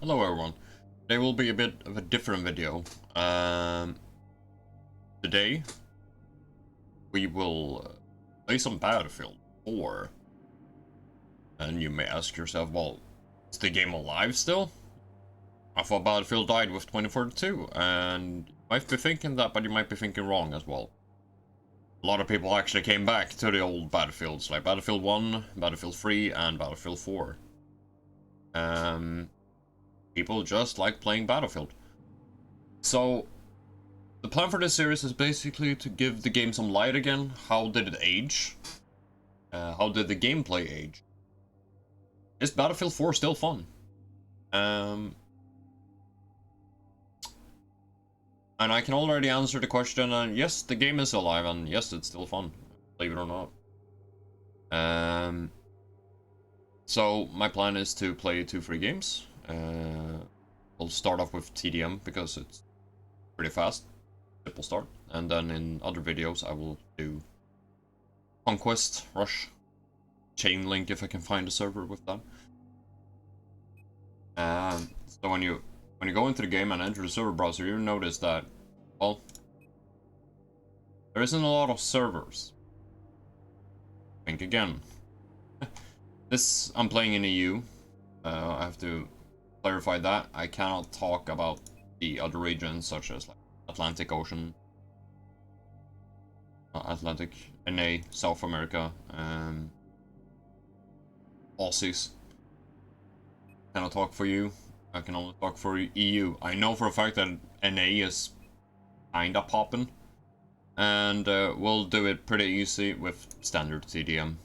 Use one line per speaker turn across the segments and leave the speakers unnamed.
Hello everyone. Today will be a bit of a different video. Today we will play some Battlefield 4. And you may ask yourself, well, is the game alive still? I thought Battlefield died with 2042, and you might be thinking that, but you might be thinking wrong as well. A lot of people actually came back to the old Battlefields, like Battlefield 1, Battlefield 3, and Battlefield 4. People just like playing Battlefield. So, the plan for this series is basically to give the game some light again. How did it age? How did the gameplay age? Is Battlefield 4 still fun? And I can already answer the question, and yes, the game is alive, and yes, it's still fun, believe it or not. So, my plan is to play 2 free games. We'll start off with TDM, because it's pretty fast, simple start, and then in other videos I will do Conquest, Rush, Chain Link if I can find a server with that. So when you go into the game and enter the server browser, you notice that, well, there isn't a lot of servers. Think again. I'm playing in EU. I have to clarify that. I cannot talk about the other regions such as like Atlantic Ocean, Atlantic, NA, South America, Aussies. Cannot talk for you. I can only talk for EU. I know for a fact that NA is kinda poppin', and we'll do it pretty easy with standard TDM.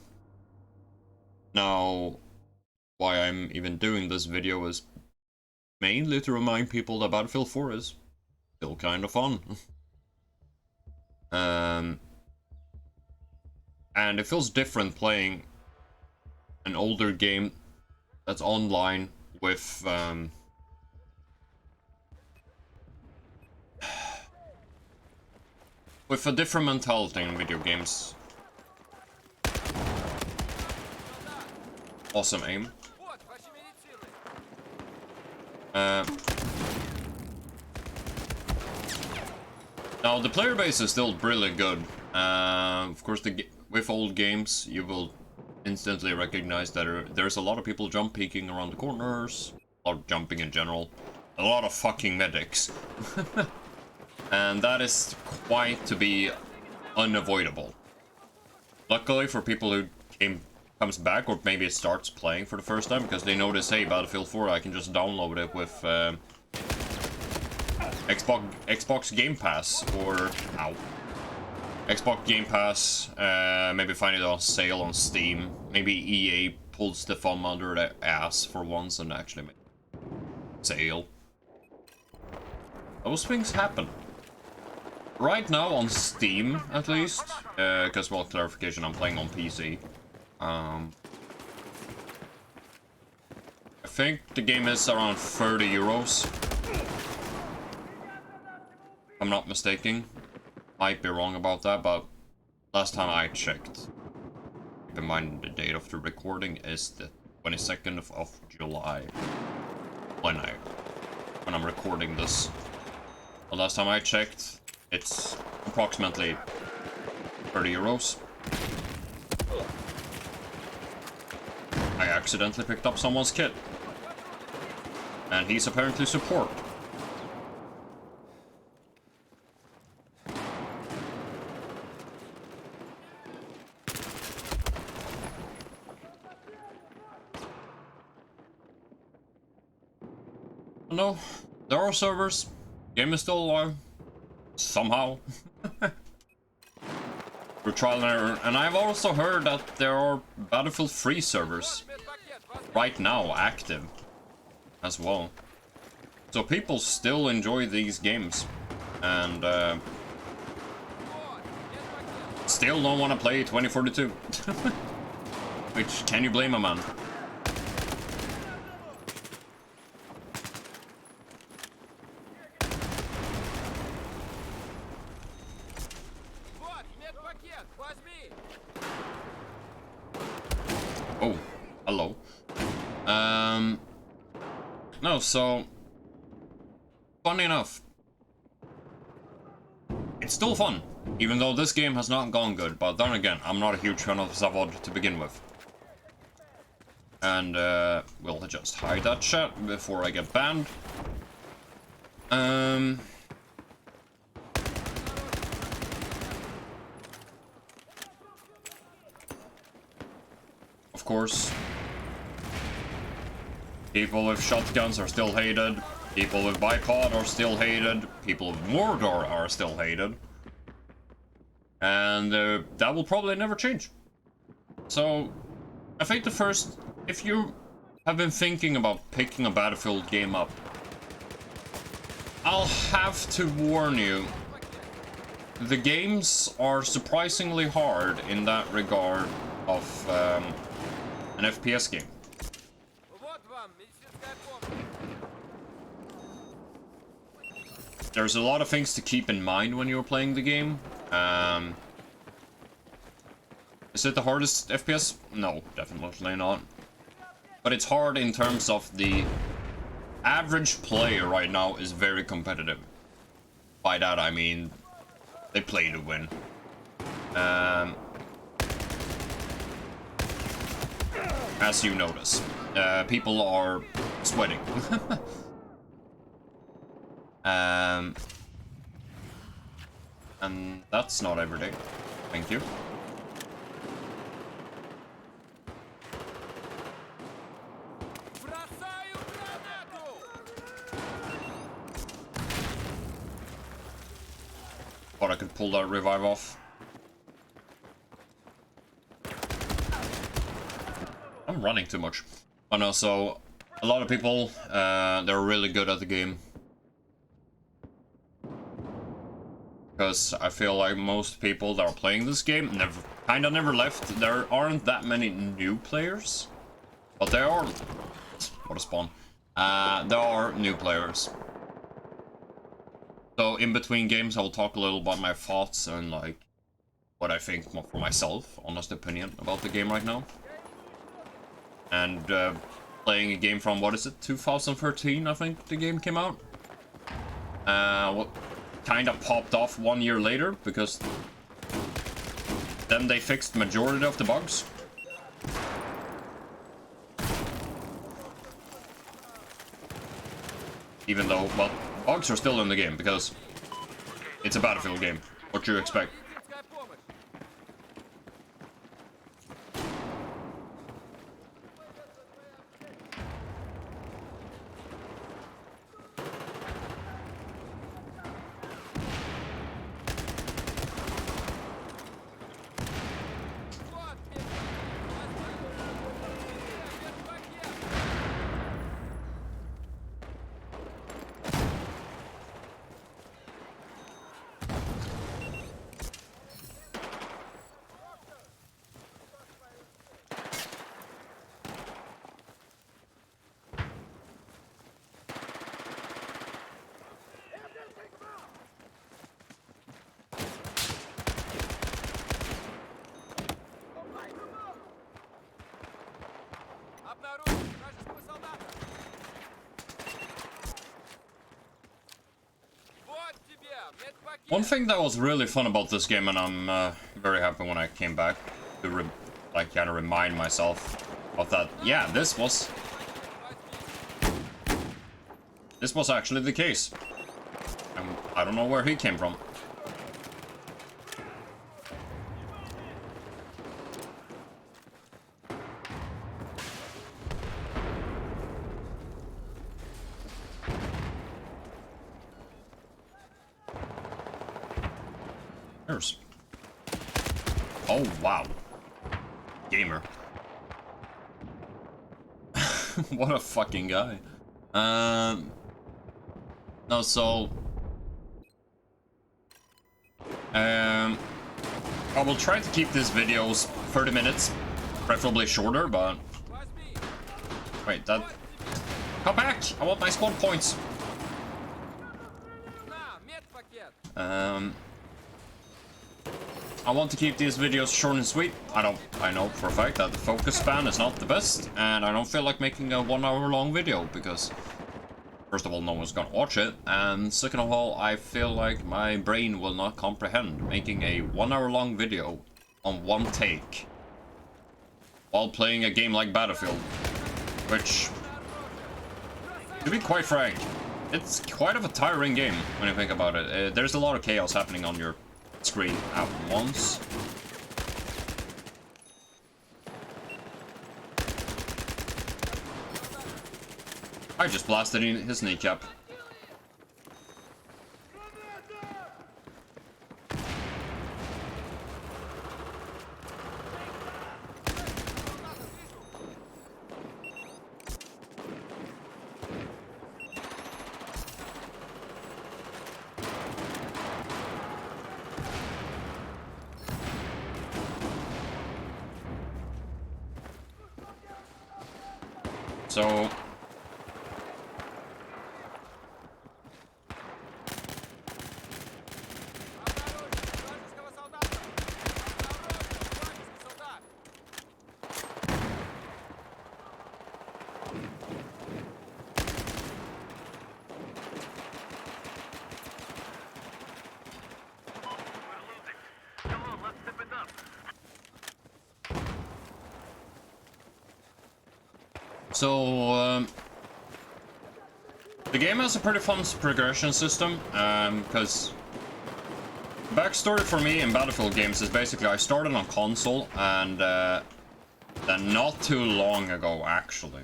Now, why I'm even doing this video is mainly to remind people that Battlefield 4 is still kind of fun. And it feels different playing an older game that's online with a different mentality in video games. Awesome aim. Now the player base is still really good. Of course, with old games, you will instantly recognize that there's a lot of people jump peeking around the corners, a lot of jumping in general, a lot of fucking medics, and that is quite to be unavoidable. Luckily for people who comes back, or maybe it starts playing for the first time because they notice, hey, Battlefield 4, I can just download it with Xbox Game Pass, or Xbox Game Pass, maybe find it on sale on Steam. Maybe EA pulls the thumb under their ass for once and actually make sale. Those things happen. Right now on Steam, at least, because, well, clarification, I'm playing on PC. I think the game is around 30 euros. If I'm not mistaken. Might be wrong about that, but last time I checked. Keep in mind the date of the recording is the 22nd of July. When I'm recording this. The last time I checked, it's approximately 30 euros. I accidentally picked up someone's kit. And he's apparently support. No, there are servers. Game is still alive. Somehow. We're trial and error. And I've also heard that there are Battlefield 3 servers right now active as well. So people still enjoy these games. And still don't want to play 2042. Which, can you blame a man? Oh, hello. No, so funny enough, it's still fun, even though this game has not gone good. But then again, I'm not a huge fan of Zavod to begin with. And we'll just hide that chat before I get banned. Of course, people with shotguns are still hated. People with bipod are still hated. People with Mordor are still hated. And that will probably never change. So, I think the first... If you have been thinking about picking a Battlefield game up, I'll have to warn you. The games are surprisingly hard in that regard of an FPS game. There's a lot of things to keep in mind when you're playing the game. Is it the hardest FPS? No, definitely not. But it's hard in terms of the average player right now is very competitive. By that I mean they play to win. As you notice, people are sweating. And that's not every day. Thank you. Thought I could pull that revive off. I'm running too much. Oh no, so a lot of people, they're really good at the game. Because I feel like most people that are playing this game never left. There aren't that many new players. But there are... What a spawn. There are new players. So in between games I will talk a little about my thoughts and like what I think for myself, honest opinion about the game right now. And playing a game from, what is it, 2013 I think the game came out. What kind of popped off 1 year later because then they fixed majority of the bugs. Even though, well, bugs are still in the game because it's a Battlefield game. What do you expect? One thing that was really fun about this game, and I'm very happy when I came back to kind of remind myself of that. Yeah, this was actually the case. I don't know where he came from. Oh, wow. Gamer. What a fucking guy. No, so... I will try to keep these videos 30 minutes, preferably shorter, but... Wait, that... Come back! I want my spawn points! I want to keep these videos short and sweet. I know for a fact that the focus span is not the best, and I don't feel like making a 1 hour long video because first of all, no one's gonna watch it, and second of all, I feel like my brain will not comprehend making a 1 hour long video on one take while playing a game like Battlefield, which, to be quite frank, it's quite of a tiring game when you think about it. There's a lot of chaos happening on your screen at once. I just blasted in his kneecap. So the game has a pretty fun progression system, because backstory for me in Battlefield games is basically I started on console, and then not too long ago, actually,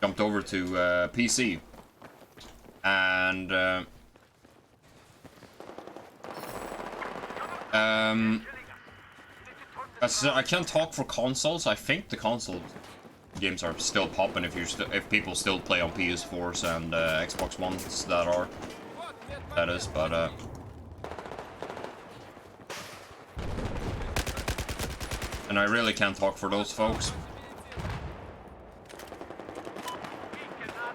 jumped over to PC, and I can't talk for consoles. I think the console games are still popping if people still play on PS4s and Xbox Ones that is, but and I really can't talk for those folks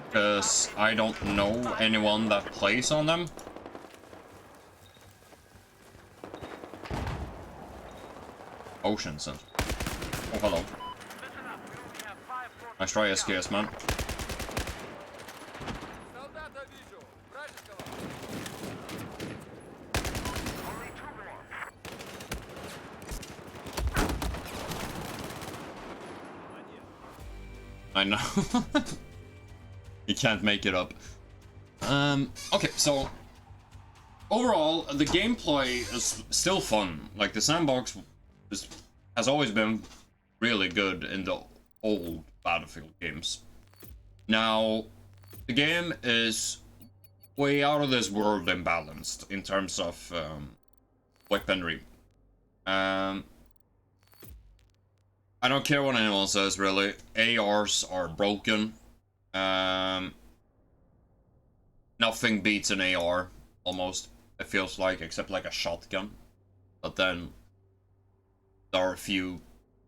because I don't know anyone that plays on them. Oceans. Oh, hello. Nice try, SKS, man. I know. You can't make it up. Okay, so overall, the gameplay is still fun. Like, the sandbox has always been really good in the old Battlefield games. Now, the game is way out of this world imbalanced in terms of weaponry. I don't care what anyone says, really. ARs are broken. Nothing beats an AR, almost, it feels like, except like a shotgun. But then there are a few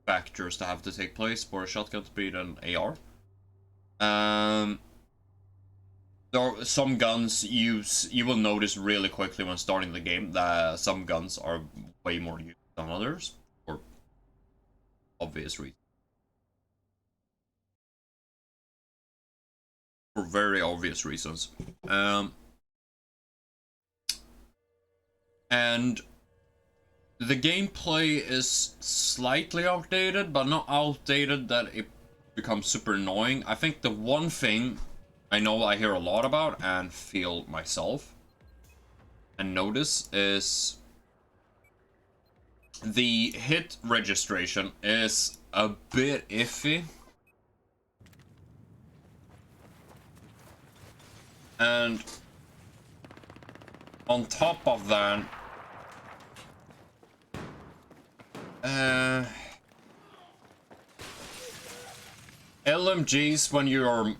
factors that have to take place for a shotgun to beat an AR. There are some guns you will notice really quickly when starting the game that some guns are way more used than others, for obvious reasons. For very obvious reasons. And the gameplay is slightly outdated, but not outdated that it becomes super annoying. I think the one thing I know I hear a lot about and feel myself and notice is the hit registration is a bit iffy. And on top of that, LMGs, when you're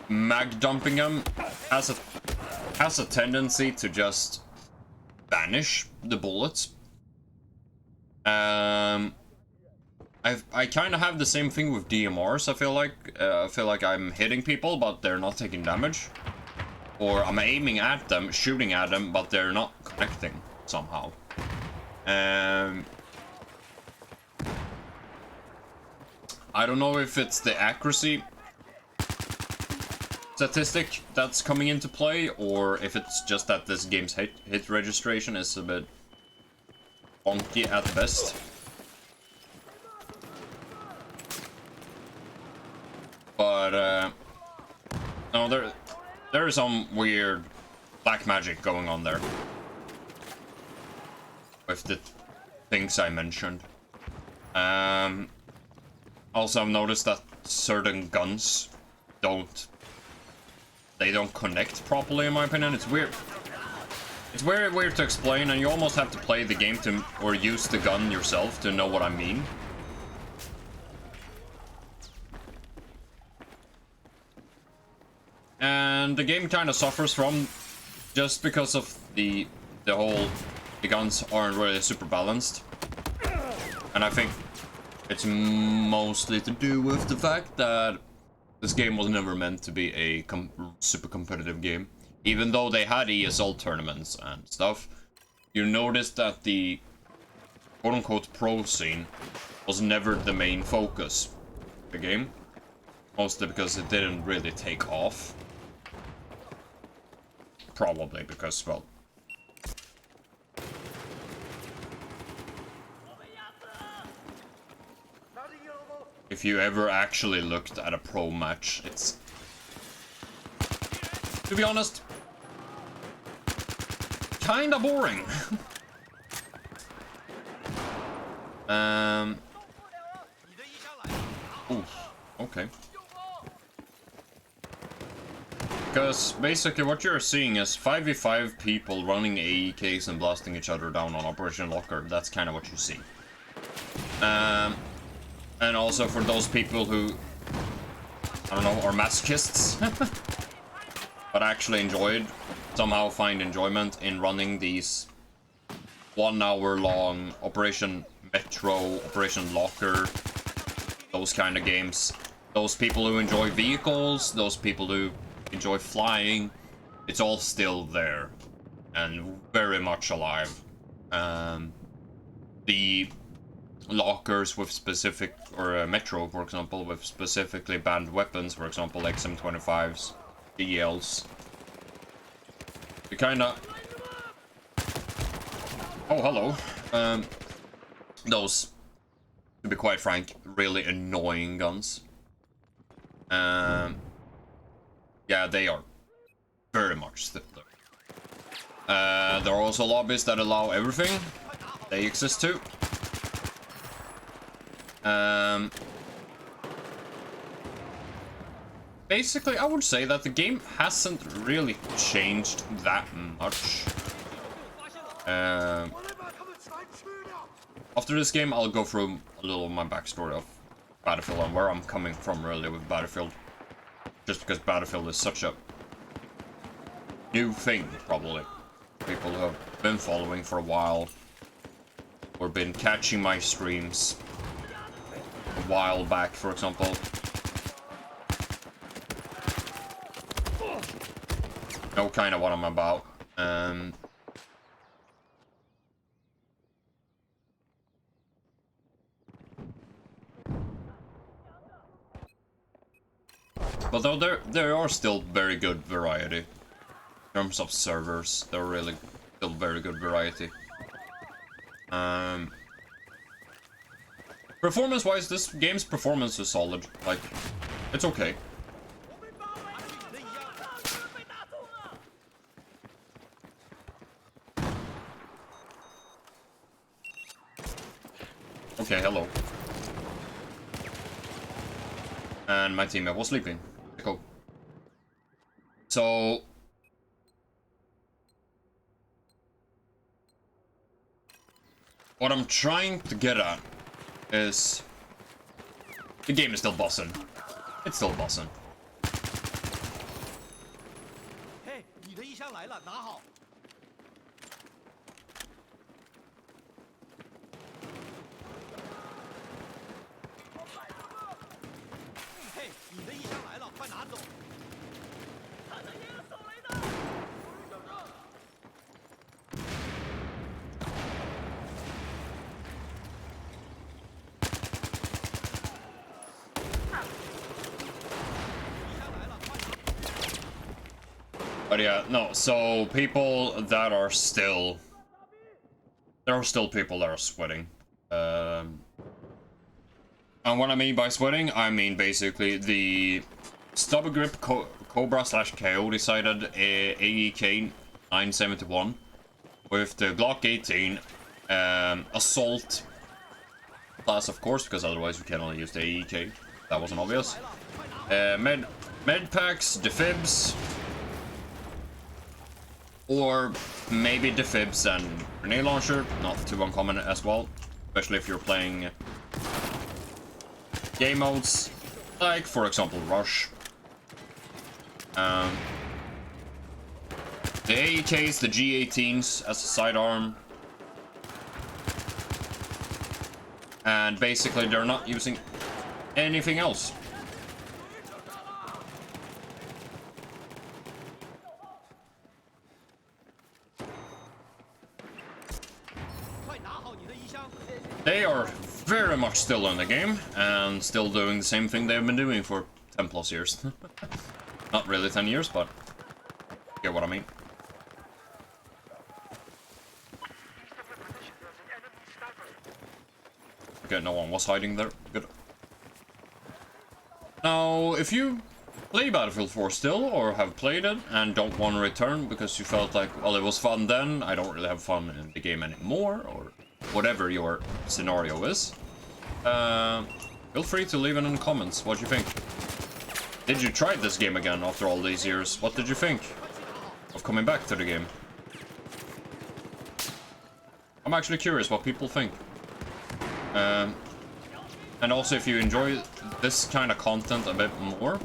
mag dumping them, has a tendency to just banish the bullets. I kind of have the same thing with DMRs. I feel like I'm hitting people, but they're not taking damage, or I'm aiming at them, shooting at them, but they're not connecting somehow. I don't know if it's the accuracy statistic that's coming into play, or if it's just that this game's hit registration is a bit wonky at best. But no, there is some weird black magic going on there with the things I mentioned. Also, I've noticed that certain guns don't connect properly, in my opinion. It's weird. It's very weird to explain, and you almost have to play the game to, or use the gun yourself to know what I mean. And the game kind of suffers from, just because of the guns aren't really super balanced. And I think it's mostly to do with the fact that this game was never meant to be a super competitive game. Even though they had ESL tournaments and stuff, you notice that the quote-unquote pro scene was never the main focus of the game. Mostly because it didn't really take off. Probably because, well... if you ever actually looked at a pro match, it's... to be honest... kinda boring. Ooh, okay. Because basically what you're seeing is 5v5 people running AEKs and blasting each other down on Operation Locker. That's kind of what you see. And also for those people who, I don't know, are masochists, but actually somehow find enjoyment in running these 1 hour long Operation Metro, Operation Locker, those kind of games. Those people who enjoy vehicles, those people who enjoy flying, it's all still there and very much alive. The lockers with specific, or Metro for example, with specifically banned weapons, for example like XM25s, DLs, we kinda... oh, hello. Those, to be quite frank, really annoying guns. Yeah, they are very much still there. There are also lobbies that allow everything. They exist too. Basically, I would say that the game hasn't really changed that much. After this game, I'll go through a little of my backstory of Battlefield and where I'm coming from really with Battlefield. Just because Battlefield is such a new thing, probably. People who have been following for a while, or been catching my streams a while back, for example. Know kind of what I'm about. Although there are still very good variety. In terms of servers, there are really still very good variety. Performance-wise, this game's performance is solid. Like, it's okay. Okay, hello. And my teammate was sleeping. Cool. So... what I'm trying to get at is... the game is still bossing. It's still bossing.
Hey, 你的衣箱来了，拿好。嘿，你的衣箱来了，快拿走。他的也有手雷的。
But yeah, no, so people that are still... There are still people that are sweating. And what I mean by sweating, I mean basically the Stubber Grip Cobra / KO decided AEK 971 with the Glock 18 Assault class, of course, because otherwise we can only use the AEK. That wasn't obvious. Med packs, defibs, or maybe defibs and grenade launcher, not too uncommon as well, especially if you're playing game modes like, for example, Rush. The AEKs, the G18s as a sidearm, and basically they're not using anything else. They are very much still in the game and still doing the same thing they've been doing for 10 plus years. Not really 10 years, but you get what I mean. Okay, no one was hiding there. Good. Now, if you play Battlefield 4 still, or have played it, and don't want to return because you felt like, well, it was fun then, I don't really have fun in the game anymore, or whatever your scenario is, feel free to leave it in the comments what you think. Did you try this game again after all these years? What did you think of coming back to the game? I'm actually curious what people think. And also, if you enjoy this kind of content a bit more,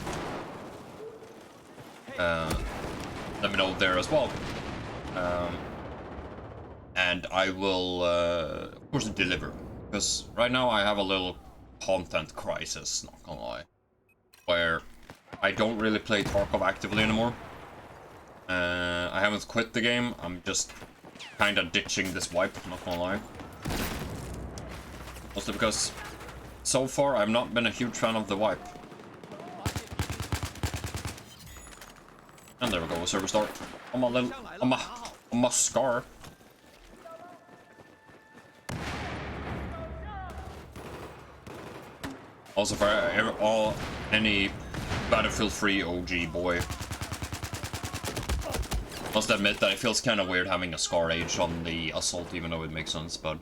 let me know there as well. And I will, of course, deliver. Because right now I have a little content crisis, not gonna lie. Where I don't really play Tarkov actively anymore. I haven't quit the game, I'm just kind of ditching this wipe, not gonna lie. Mostly because so far I've not been a huge fan of the wipe. And there we go, server start. On my scar. Also, for any Battlefield 3 OG boy, must admit that it feels kind of weird having a Scar Age on the Assault, even though it makes sense, but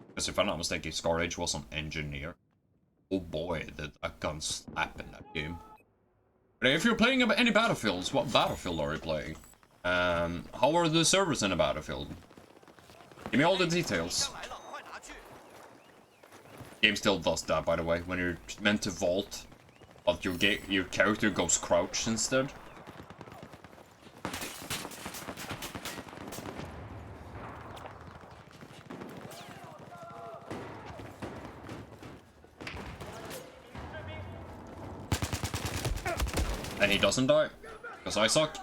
because if I'm not mistaken, Scar Age was an engineer. Oh boy, did a gun slap in that game. But if you're playing any Battlefields, what Battlefield are you playing? How are the servers in a Battlefield? Give me all the details. Game still does that, by the way, when you're meant to vault, but your character goes crouch instead. And he doesn't die, because I suck.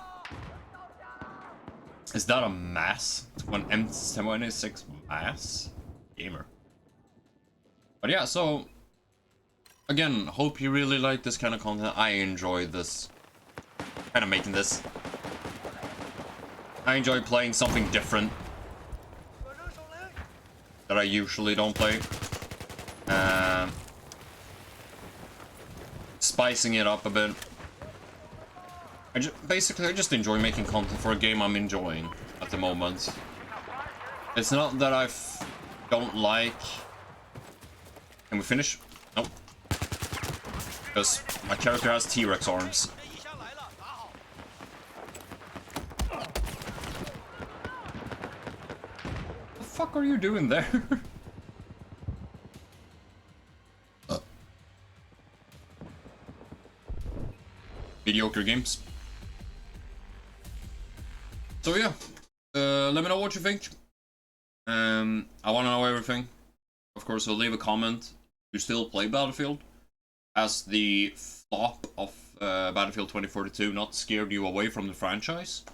Is that a mass? An M26 mass? Gamer. But yeah, so again, hope you really like this kind of content. I enjoy this, kind of making this. I enjoy playing something different that I usually don't play. Spicing it up a bit. Basically, I just enjoy making content for a game I'm enjoying at the moment. It's not that I don't like... Can we finish? Nope. Because my character has T-Rex arms. What the fuck are you doing there? Mediocre games. So yeah, let me know what you think. I want to know everything. Of course, so leave a comment. You still play Battlefield? Has the flop of Battlefield 2042 not scared you away from the franchise?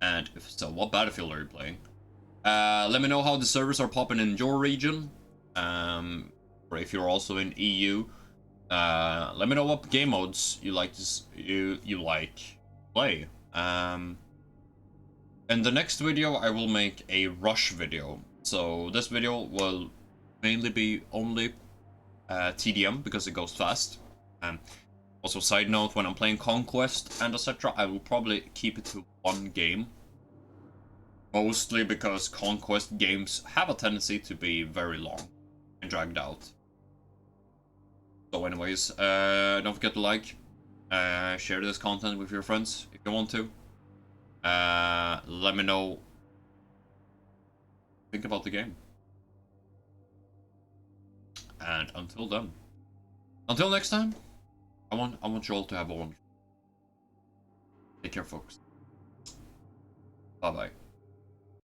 And if so, what Battlefield are you playing? Let me know how the servers are popping in your region. Or if you're also in EU. Let me know what game modes you like to play. In the next video, I will make a rush video. So this video will mainly be only TDM because it goes fast. Also, side note, when I'm playing Conquest and etc., I will probably keep it to one game. Mostly because Conquest games have a tendency to be very long and dragged out. So anyways, don't forget to like, share this content with your friends if you want to. Let me know. Think about the game. And until next time, I want you all to have a wonderful. Take care, folks. Bye bye.